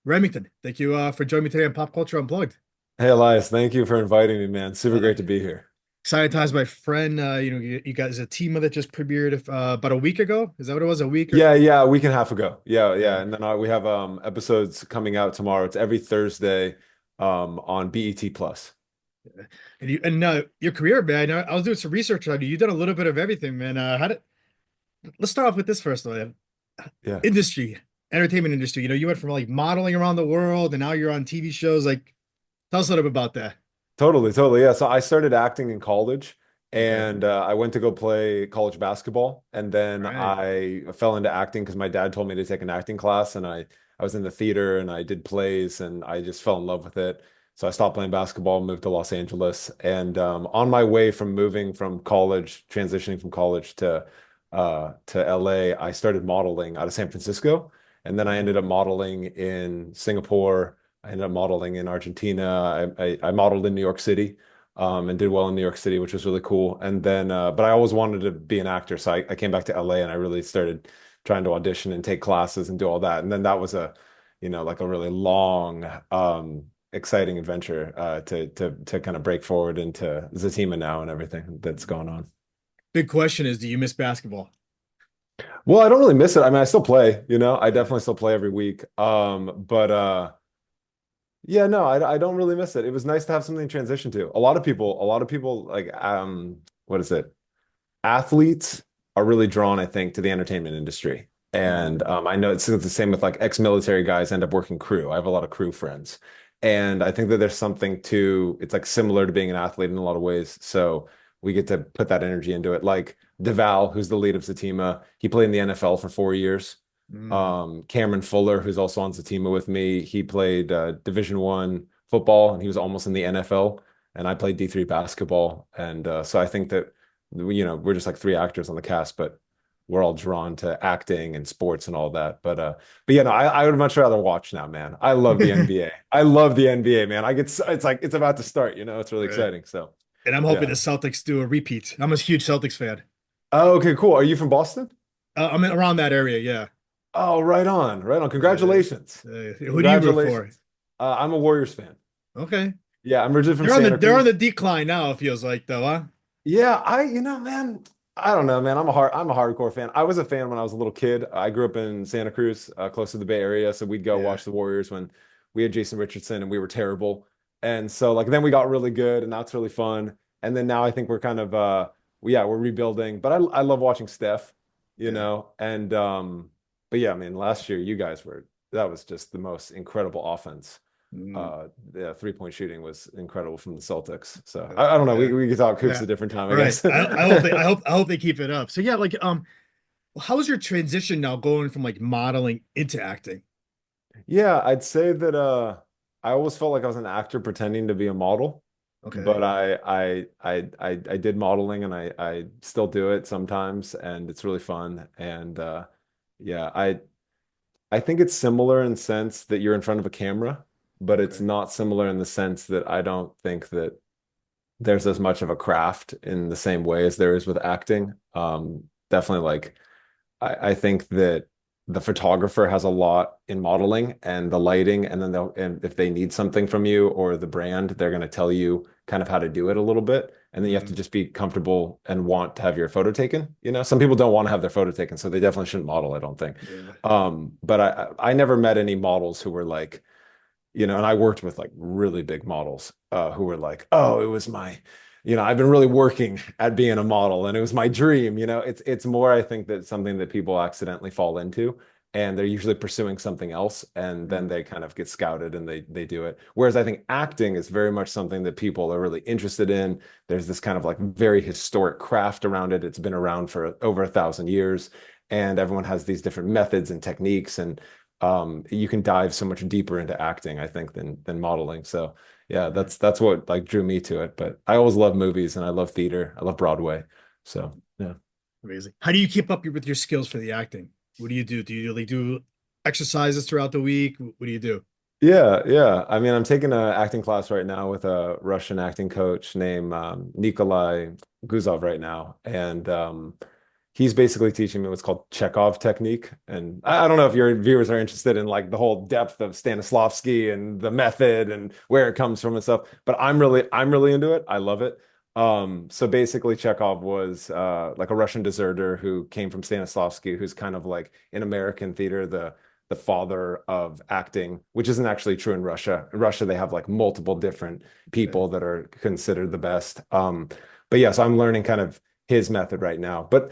Remington, thank you for joining me today on Pop Culture Unplugged. Hey Elias, thank you for inviting me, man. Super Uh, great to be here. Excited to have my friend. You guys a team that just premiered about a week ago. Is that what it was? A week or Yeah, a week and a half ago. Yeah, yeah. and then we have episodes coming out tomorrow. It's every Thursday on BET Plus. And your career, man. I was doing some research on you. You've done a little bit of everything, man. How did Let's start off with this first, though. Man. Yeah, Industry, entertainment industry. You went from like modeling around the world, and now you're on TV shows. Like, tell us a little bit about that. totally. Yeah, so I started acting in college, Okay. and I went to go play college basketball, and then All right. I fell into acting because my dad told me to take an acting class, and I was in the theater and I did plays, and I just fell in love with it. So I stopped playing basketball, moved to Los Angeles, and on my way from moving from college, transitioning from college to LA, I started modeling out of San Francisco, and then I ended up modeling in Singapore. I ended up modeling in Argentina. I modeled in New York City, and did well in New York City, which was really cool. And then, but I always wanted to be an actor, so I came back to LA and I really started trying to audition and take classes and do all that. And then that was like a really long, exciting adventure to kind of break forward into Zatima now and everything that's going on. Big question is, do you miss basketball? Well, I don't really miss it. I mean, I still play, I Yeah. definitely still play every week. But yeah, no, I don't really miss it. It was nice to have something to transition to. A lot of people like what is it? Athletes are really drawn, I think, to the entertainment industry. And Mm. I know it's the same with like ex-military guys end up working crew. I have a lot of crew friends. And I think that there's something to it's like similar to being an athlete in a lot of ways. So we get to put that energy into it. Like DeVal, who's the lead of Zatima, he played in the NFL for 4 years. Mm. Cameron Fuller, who's also on Zatima with me, he played Division I football and he was almost in the NFL. And I played D3 basketball. And so I think that we're just like three actors on the cast, but we're all drawn to acting and sports and all that. But yeah, no, I would much rather watch now, man. I love the NBA. I love the NBA, man. It's like it's about to start, it's really Right. exciting. So And I'm hoping the yeah. Celtics do a repeat. I'm a huge Celtics fan. Oh, okay, cool. Are you from Boston? I'm around that area, yeah. Oh, right on, right on. Uh, Congratulations. who do you root for? Congratulations. I'm a Warriors fan. Okay. Yeah, I'm originally from They're on the Santa they're on the Cruz. decline now, it feels like though, huh? Yeah, man, I don't know, man. I'm a hardcore fan. I was a fan when I was a little kid. I grew up in Santa Cruz, close to the Bay Area, so we'd go Yeah. watch the Warriors when we had Jason Richardson and we were terrible. And so like then we got really good and that's really fun. And then now I think we're kind of yeah, we're rebuilding. But I love watching Steph, Yeah. and but yeah, I mean last year you guys were that was just the most incredible offense. Mm. The three-point shooting was incredible from the Celtics. So Uh, I don't know. We yeah. we can talk hoops Yeah. a different time, I Right. guess. I hope they keep it up. So yeah, like how's your transition now going from like modeling into acting? Yeah, I'd say that I always felt like I was an actor pretending to be a model, Okay. but I did modeling and I still do it sometimes and it's really fun. And yeah, I think it's similar in the sense that you're in front of a camera, but it's Okay. not similar in the sense that I don't think that there's as much of a craft in the same way as there is with acting. Definitely like I think that the photographer has a lot in modeling and the lighting, and then and if they need something from you or the brand, they're going to tell you kind of how to do it a little bit. And then you have to Mm. just be comfortable and want to have your photo taken. Some people don't want to have their photo taken, so they definitely shouldn't model, I don't think. Yeah. But I never met any models who were like, and I worked with like really big models who were like, oh, it was I've been really working at being a model and it was my dream. It's more, I think that something that people accidentally fall into and they're usually pursuing something else and then Mm. they kind of get scouted and they do it. Whereas I think acting is very much something that people are really interested in. There's this kind of like very historic craft around it. It's been around for over 1,000 years and everyone has these different methods and techniques and you can dive so much deeper into acting, I think, than modeling. So yeah, Yeah. that's what like drew me to it. But I always love movies and I love theater. I love Broadway. So yeah. Amazing. How do you keep up with your skills for the acting? What do you do? Do you like do exercises throughout the week? What do you do? Yeah. I mean, I'm taking an acting class right now with a Russian acting coach named Nikolai Guzov right now. And he's basically teaching me what's called Chekhov technique. And I don't know if your viewers are interested in like the whole depth of Stanislavski and the method and where it comes from and stuff, but I'm really into it. I love it. So basically Chekhov was like a Russian deserter who came from Stanislavski, who's kind of like in American theater, the father of acting, which isn't actually true in Russia. In Russia, they have like multiple different Okay. people that are considered the best. But yes, I'm learning kind of his method right now. But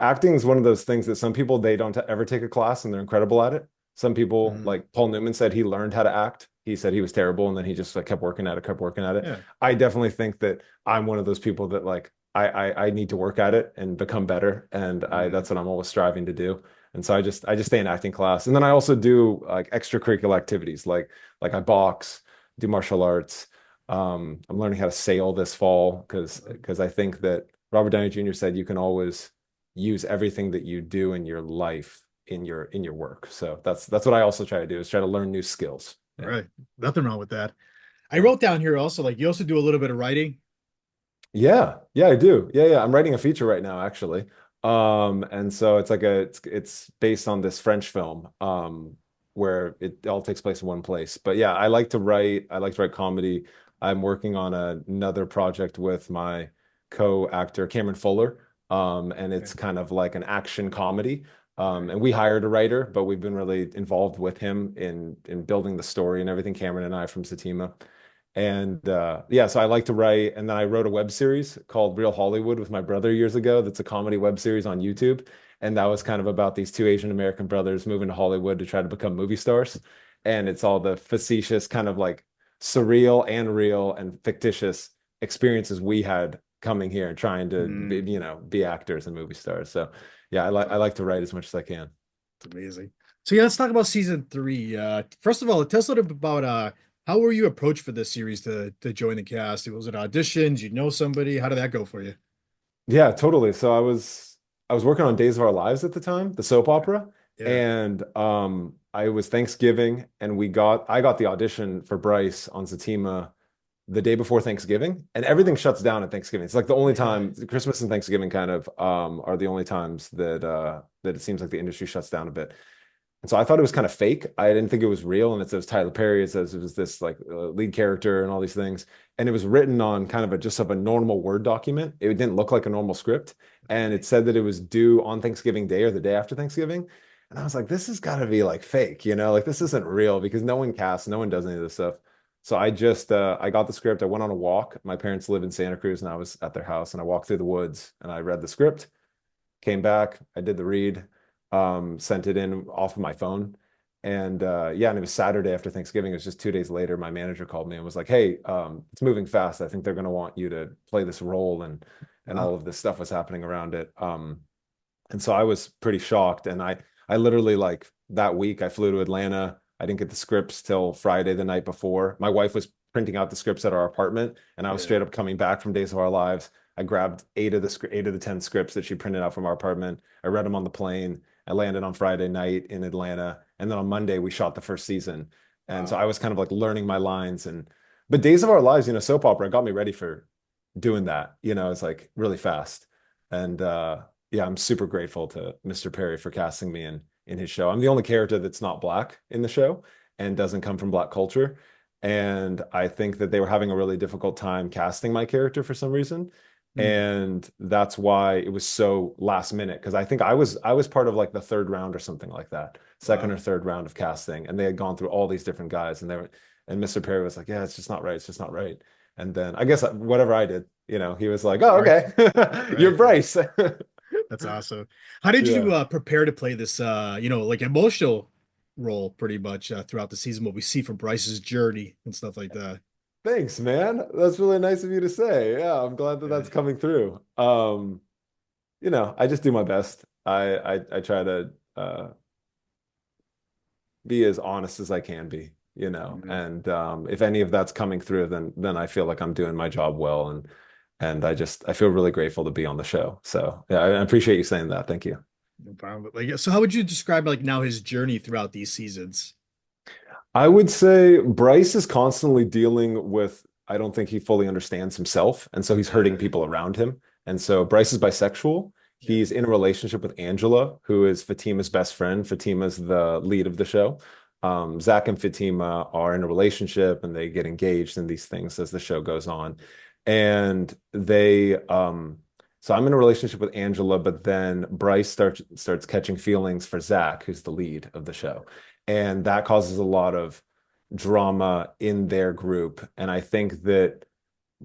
acting is one of those things that some people they don't ever take a class and they're incredible at it. Some people, Mm, like Paul Newman said, he learned how to act. He said he was terrible, and then he just like kept working at it, kept working at it. yeah. I definitely think that I'm one of those people that like I need to work at it and become better, and I Mm, that's what I'm always striving to do. And so I just stay in acting class, and then I also do like extracurricular activities, like I box, do martial arts. I'm learning how to sail this fall because I think that Robert Downey Jr. said you can always use everything that you do in your life in your work. So that's what I also try to do is try to learn new skills. Yeah. right. Nothing wrong with that. I Yeah. wrote down here also, like you also do a little bit of writing. Yeah, yeah, I do. Yeah, yeah. I'm writing a feature right now, actually. And so it's like it's based on this French film, where it all takes place in one place. But yeah, I like to write. I like to write comedy. I'm working on another project with my co-actor Cameron Fuller, and Okay. it's kind of like an action comedy. And we hired a writer, but we've been really involved with him in building the story and everything. Cameron and I from Zatima. And yeah, so I like to write. And then I wrote a web series called Real Hollywood with my brother years ago. That's a comedy web series on YouTube. And that was kind of about these two Asian American brothers moving to Hollywood to try to become movie stars. And it's all the facetious, kind of like surreal and real and fictitious experiences we had coming here and trying to be, Mm, be actors and movie stars. So yeah, I like to write as much as I can. it's amazing. So yeah, let's talk about season three. First of all, tell us a little bit about how were you approached for this series to join the cast? Was it auditions? You know somebody? How did that go for you? Yeah, totally. So I was working on Days of Our Lives at the time, the soap opera, Yeah. and I was Thanksgiving, and I got the audition for Bryce on Zatima the day before Thanksgiving, and everything shuts down at Thanksgiving. It's like the only Yeah. time Christmas and Thanksgiving kind of are the only times that it seems like the industry shuts down a bit. And so I thought it was kind of fake. I didn't think it was real. And it says Tyler Perry. It says it was this like lead character and all these things. And it was written on kind of a normal Word document. It didn't look like a normal script. And Okay. it said that it was due on Thanksgiving Day or the day after Thanksgiving. And I was like, this has got to be like fake, like this isn't real because no one casts, no one does any of this stuff. So I got the script. I went on a walk. My parents live in Santa Cruz and I was at their house and I walked through the woods and I read the script, came back, I did the read, sent it in off of my phone. And yeah, and it was Saturday after Thanksgiving. It was just 2 days later. My manager called me and was like, "Hey, it's moving fast. I think they're going to want you to play this role," and all Wow. of this stuff was happening around it. And so I was pretty shocked. And I literally like that week I flew to Atlanta. I didn't get the scripts till Friday the night before. My wife was printing out the scripts at our apartment, and I was Yeah. straight up coming back from Days of Our Lives. I grabbed eight of the 10 scripts that she printed out from our apartment. I read them on the plane. I landed on Friday night in Atlanta, and then on Monday we shot the first season. And so Wow. I was kind of like learning my lines but Days of Our Lives, soap opera got me ready for doing that. It's like really fast. And yeah, I'm super grateful to Mr. Perry for casting me in his show. I'm the only character that's not black in the show and doesn't come from black culture. And I think that they were having a really difficult time casting my character for some reason. Mm, And that's why it was so last minute because I think I was part of like the third round or something like that, second wow. or third round of casting, and they had gone through all these different guys, and Mr. Perry was like, "Yeah, it's just not right. It's just not right." And then I guess whatever I did, he was like, "Oh, Right. okay, you're Right. Right. Bryce." That's awesome. How did you Yeah. prepare to play this like emotional role pretty much throughout the season, what we see from Bryce's journey and stuff like that? Thanks, man. That's really nice of you to say. Yeah, I'm glad that Yeah. that's coming through. I just do my best. I try to be as honest as I can be, Yeah. and if any of that's coming through, then I feel like I'm doing my job well, and I feel really grateful to be on the show. So yeah, I appreciate you saying that. Thank you. No problem. But, like, so how would you describe like now his journey throughout these seasons? I would say Bryce is constantly dealing with, I don't think he fully understands himself. And so he's hurting Yeah. people around him. And so Bryce is bisexual. Yeah. he's in a relationship with Angela, who is Fatima's best friend. Fatima's the lead of the show. Zach and Fatima are in a relationship and they get engaged in these things as the show goes on. And so I'm in a relationship with Angela, but then Bryce starts catching feelings for Zach, who's the lead of the show. And that causes a lot of drama in their group. And I think that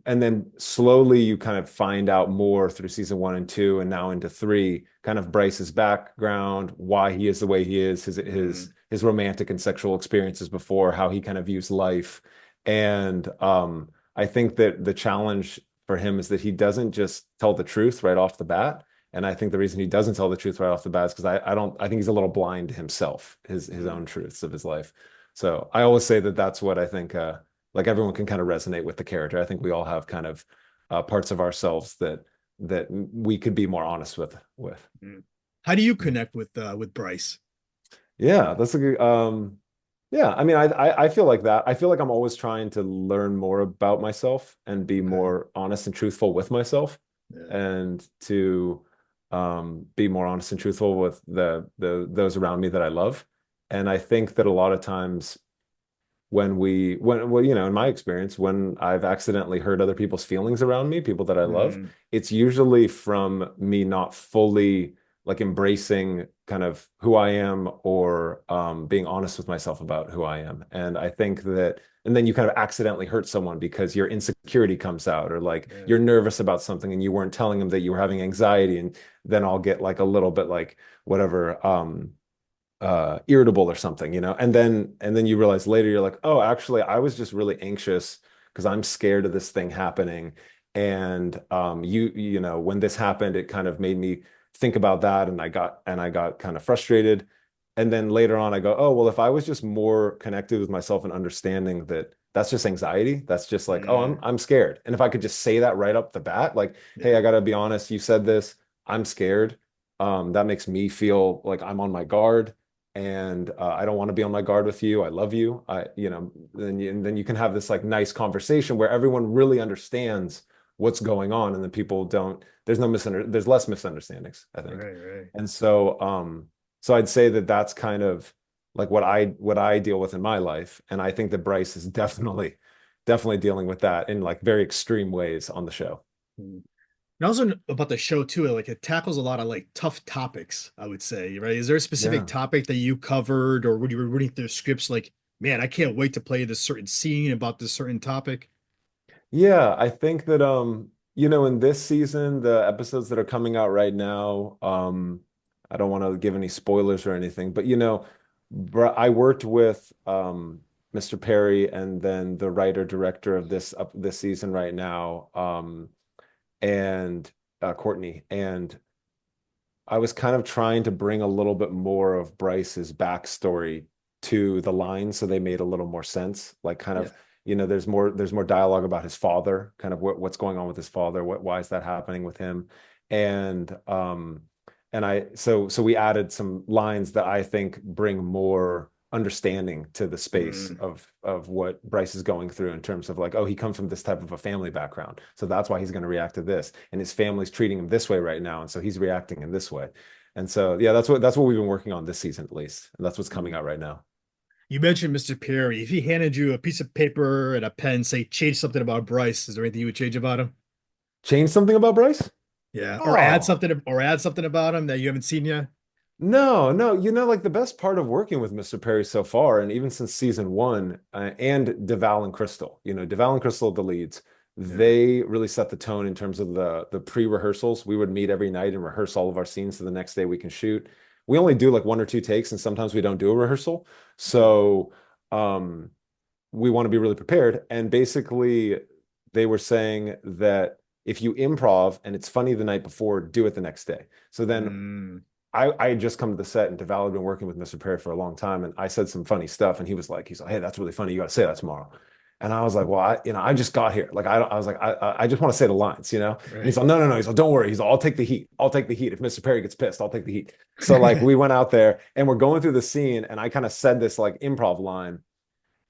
and then slowly you kind of find out more through season 1 and 2 and now into 3, kind of Bryce's background, why he is the way he is, his romantic and sexual experiences before, how he kind of views life. And I think that the challenge for him is that he doesn't just tell the truth right off the bat. And I think the reason he doesn't tell the truth right off the bat is because I think he's a little blind to himself, his own truths of his life. So I always say that that's what I think like everyone can kind of resonate with the character. I think we all have kind of parts of ourselves that we could be more honest with. Mm. How do you connect with Bryce? Yeah, that's a good yeah, I mean I feel like that. I feel like I'm always trying to learn more about myself and be Okay. more honest and truthful with myself Yeah. and to be more honest and truthful with the those around me that I love. And I think that a lot of times when well, in my experience, when I've accidentally hurt other people's feelings around me, people that I love, Mm, it's usually from me not fully like embracing kind of who I am or being honest with myself about who I am. And I think that, and then you kind of accidentally hurt someone because your insecurity comes out or like yeah. you're nervous about something and you weren't telling them that you were having anxiety. And then I'll get like a little bit like whatever, irritable or something, and then you realize later you're like, oh, actually I was just really anxious because I'm scared of this thing happening. And when this happened, it kind of made me think about that and I got kind of frustrated. And then later on I go, oh, well, if I was just more connected with myself and understanding that that's just anxiety, that's just like, oh, I'm Mm, I'm scared. And if I could just say that right up the bat, like, hey, yeah. I gotta be honest, you said this, I'm scared. That makes me feel like I'm on my guard and I don't want to be on my guard with you. I love you. Then you can have this like nice conversation where everyone really understands what's going on, and then people don't. There's less misunderstandings, I think. Right, right. And so I'd say that that's kind of like what I deal with in my life, and I think that Bryce is definitely dealing with that in like very extreme ways on the show. Mm. And also about the show too, like it tackles a lot of like tough topics, I would say, right? Is there a specific Yeah. topic that you covered or when you were reading through scripts, like, man, I can't wait to play this certain scene about this certain topic? Yeah, I think that in this season, the episodes that are coming out right now, I don't want to give any spoilers or anything, but I worked with Mr. Perry and then the writer director of this season right now, and Courtney, and I was kind of trying to bring a little bit more of Bryce's backstory to the lines so they made a little more sense. Like kind Yeah. of, there's more dialogue about his father, kind of what's going on with his father, why is that happening with him? And so we added some lines that I think bring more understanding to the space Mm, of what Bryce is going through in terms of like, oh, he comes from this type of a family background. So that's why he's going to react to this. And his family's treating him this way right now. And so he's reacting in this way. And so yeah, that's what we've been working on this season at least. And that's what's coming mm. out right now. You mentioned Mr. Perry. If he handed you a piece of paper and a pen, say change something about Bryce, is there anything you would change about him? Change something about Bryce? Yeah. Oh, Or add something about him that you haven't seen yet? no, no, like the best part of working with Mr. Perry so far, and even since season 1, and DeVal and Crystal, DeVal and Crystal, the leads, Yeah. they really set the tone in terms of the pre-rehearsals. We would meet every night and rehearse all of our scenes so the next day we can shoot. We only do like 1 or 2 takes, and sometimes we don't do a rehearsal. Mm, So, um, we want to be really prepared. And basically, they were saying that if you improv and it's funny the night before, do it the next day. So then mm. I had just come to the set and DeVal had been working with Mr. Perry for a long time, and I said some funny stuff, and he's like, hey, that's really funny. You got to say that tomorrow. And I was like, well, I just got here. Like, I was like, I just want to say the lines. And he's Right. like, no, no, no. He's like, don't worry. He's like, I'll take the heat. I'll take the heat. If Mr. Perry gets pissed, I'll take the heat. So like, we went out there and we're going through the scene, and I kind of said this like improv line,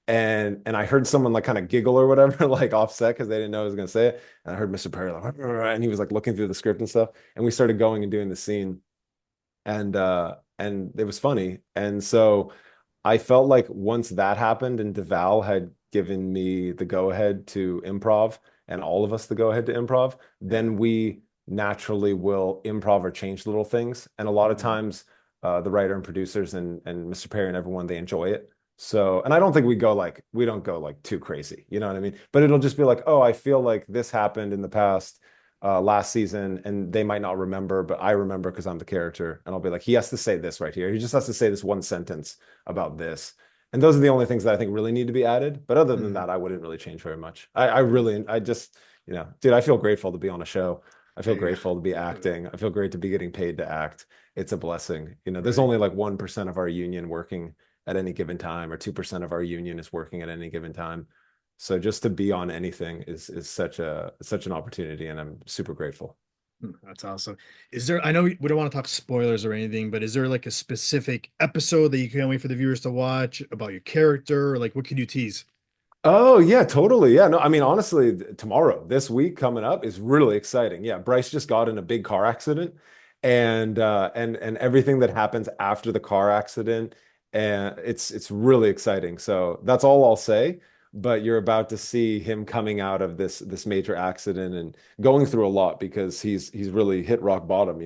and I heard someone like kind of giggle or whatever, like offset because they didn't know I was gonna say it. And I heard Mr. Perry like, and he was like looking through the script and stuff. And we started going and doing the scene, and it was funny. And so I felt like once that happened and Deval had given me the go ahead to improv and all of us the go ahead to improv, Yeah. then we naturally will improv or change little things. And a lot of Mhm. times, the writer and producers and Mr. Perry and everyone, they enjoy it. So, and I don't think we don't go like too crazy, you know what I mean? But it'll just be like, oh, I feel like this happened in the past last season, and they might not remember, but I remember because I'm the character, and I'll be like, he has to say this right here. He just has to say this one sentence about this. And those are the only things that I think really need to be added. But other than Mhm. that, I wouldn't really change very much. I really, I just, dude, I feel grateful to be on a show. I feel There you grateful to be go. acting. I feel great to be getting paid to act. It's a blessing. There's Right. only like 1% of our union working at any given time, or 2% of our union is working at any given time. So just to be on anything is such an opportunity, and I'm super grateful. That's awesome. Is there, I know we don't want to talk spoilers or anything, but is there like a specific episode that you can't wait for the viewers to watch about your character? Like, what can you tease? Oh yeah, totally. Yeah, no, I mean honestly, tomorrow, this week coming up is really exciting. Yeah, Bryce just got in a big car accident, and everything that happens after the car accident, and it's really exciting. So that's all I'll say. But you're about to see him coming out of this major accident and going through a lot because he's really hit rock bottom,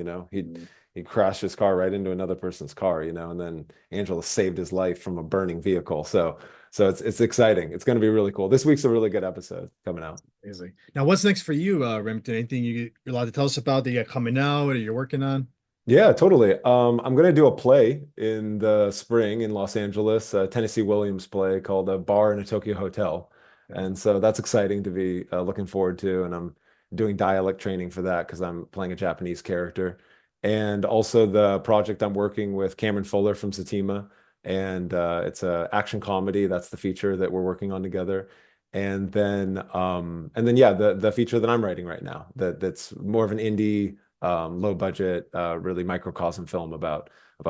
He crashed his car right into another person's car, and then Angela saved his life from a burning vehicle. So it's exciting. It's going to be really cool. This week's a really good episode coming out. Amazing. Now, what's next for you, Remington? Anything you're allowed to tell us about that you got coming out or you're working on? Yeah, totally. I'm going to do a play in the spring in Los Angeles, a Tennessee Williams play called A Bar in a Tokyo Hotel. Yeah. And so that's exciting to be looking forward to. And I'm doing dialect training for that because I'm playing a Japanese character. And also the project I'm working with Cameron Fuller from Zatima. And it's a action comedy. That's the feature that we're working on together. And then yeah, the feature that I'm writing right now that's more of an indie low budget, really microcosm film about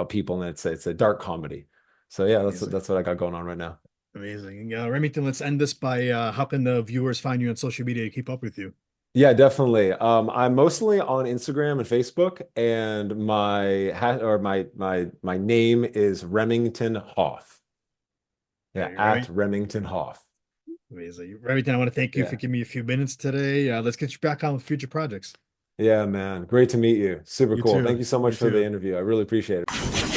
people, and it's a dark comedy. So yeah, Amazing. that's what I got going on right now. Amazing. Remington, let's end this by how can the viewers find you on social media to keep up with you? Yeah, definitely. I'm mostly on Instagram and Facebook, and my hat or my name is Remington Hoff. Yeah, Hey, at Remy, Remington Hoff. amazing. Remington, I want to thank you for Yeah. giving me a few minutes today. Let's get you back on with future projects. Yeah, man. Great to meet you. Super You cool. Thank too. you so You much for the too. interview. I really appreciate it.